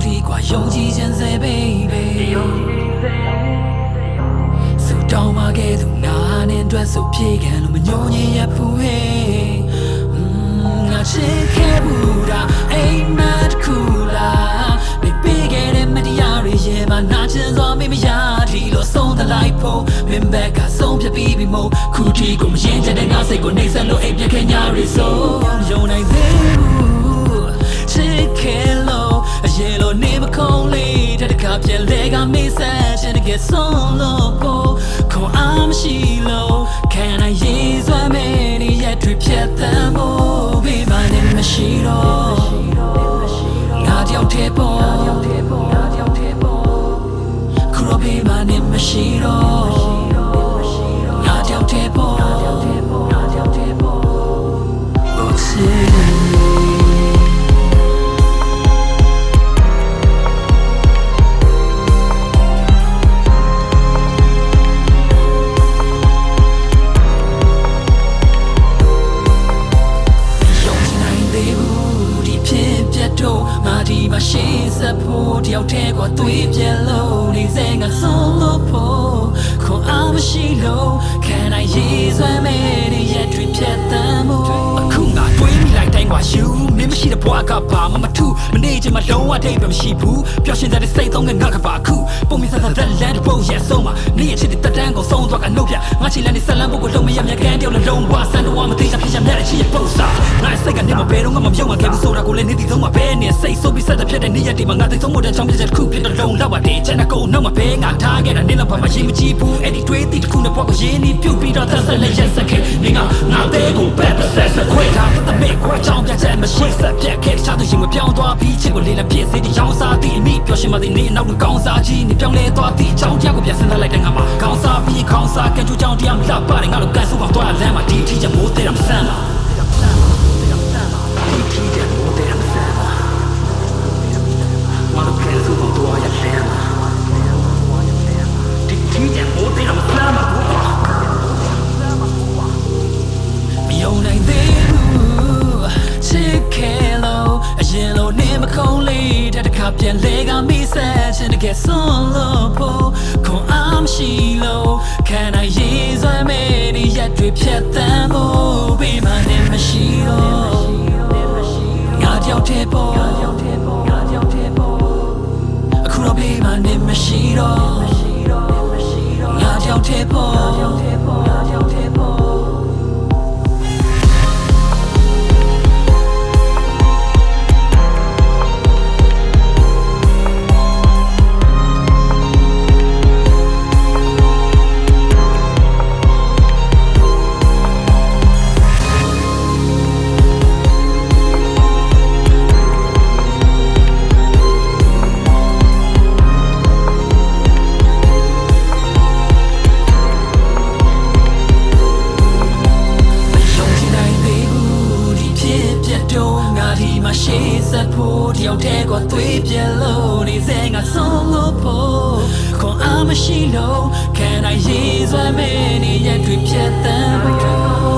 ဒီကွာယုံကြည်ခြင်းစေ baby စုတောင်းမခဲ့သူနာနဲ့အတွက်ဆိုပြေခံလို့မညှို့ညင်ရဖူးဟေးငါချစ်ခဲ့ဘူးတာအိမ်မက်ကူလာနေပေးခဲ့တဲ့မတရားတွေရဲ့မနာချင်စွာမေးမရဒီလိုဆုံးသလိုက်ဖို့မင်းဘက်ကဆုံးဖြတ်ပြီးပြီမို့ခုတီကိုမရင်ကျတဲ့ငါစိတ်ကိုနှိမ့်ဆက်လို့အိပ်ပြခဲ့ညာရီဆိုယုံနိုင်သေးဘူးချစ်ခဲ့လို့အရင်လိုနေမခုံးလေးတခါပြန်လဲကမေးဆက်ချင်တဲ့ ဆုံးလို့ဖို့ခေါ်အားမရှိလို့ Can I use my many yet to get them all be my name မရှိတော့ငါတယောက်တည်းပေါ့ခုတော့ be my name မရှိတော့ငါတယောက်တည်းပေါ့Ohมาชีสะพูเดียวเทกว่าตุยเปลี่ยนโลนี่เซงกันส่งโลโพคงเอาไม่ชีโลแค่ไหนยี่สวยไม่ได้ยัดทริปเพียแต่โมအခုငါတွေးမိလိုက်တိုင်းกว่าယူမင်းမရှိတဲ့ဘွားကပါမထူမနေချင်မလုံးဝတိတ်ပဲမရှိဘူးပျော်ရွှင်တဲ့စိတ်သုံးကငါကပါခုပုံမြင်ဆက်တဲ့လမ်းတစ်ပုတ်ရဲ့ဆုံးမှာနေရချစ်တဲ့တန်းကိုဆုံးသွားကနှုတ်ပြငါချီလန်းနေဆက်လန်းဖို့ကိုလုံးမရမြကန်တယောက်လုံးဝဆန်တော့မသိချင်ဖြစ်ချင်တဲ့ချီရဲ့ပုတ်စာငါစိတ်ကနေမဘဲတော့ငါမပြုံးမခဲ့ဘူးဆိုတာကိုလည်းနေတည်ဆုံးမှာပဲနေစိတ်ဆိုးပြီးဆက်တဲ့ဖြစ်တဲ့နေရတီမှာငါသိဆုံးဖို့တဲ့ချောင်းပြတဲ့တစ်ခုဖြစ်တဲ့လုံးလောက်ပါတယ်ချန်နာကိုနောက်မှာပဲငါထားခဲ့တာနေတော့ဘာမှရှိမကြည့်ဘူးအဲ့ဒီတွေးတီတစ်ခုနဲ့ပေါ့ကိုရင်းနေပြုတ်ပြီးတော့သက်ဆက်လက်ရက်စက်ခဲ့နေငါတဲ့ကိုပဲဆက်ဆက်ခွေထားတဲ့မေကွာချောင်းပြချက်မရှိဆက်ပြက်ခဲ့ချားသူရင်မပြောင်းသွားပြီးချစ်ကိုလေးလည်းပြည့်စေတဲ့ရောင်းစားသည့်အမိပျော်ရွှင်မတဲ့နေနောက်လူကောင်းစားကြီးနေပြောင်းလဲသွားသည့်ချောင်းတရားကိုပြန်ဆင်းလိုက်တဲ့ငါမှာကောင်းစားပြီးကောင်းစားကဲကျူးချောင်းတရားမလှပါတယ်ငါတို့ကန်စုပေါင်းသွားလမ်းမှာဒီထီးချက်မိုးတဲ့ရမဆန်းလားပြန်လဲကမိဆက်ချင်တဲ့ ဆုံးလို့ဖို့ခွန်အားမရှိလို့ Can I use my many yet to get them all be my name မရှိတော့ငါတယောက်တည်းပေါ့အခုတော့ be my name မရှိတော့ငါတယောက်တည်းပေါ့ရှိစက်ဖို့တယောက်တည်းကသွေးပြက်လို့နေစဲငါဆုံးလို့ဖို့ခွန်အားမရှိလို့ Can I use my many yet to get them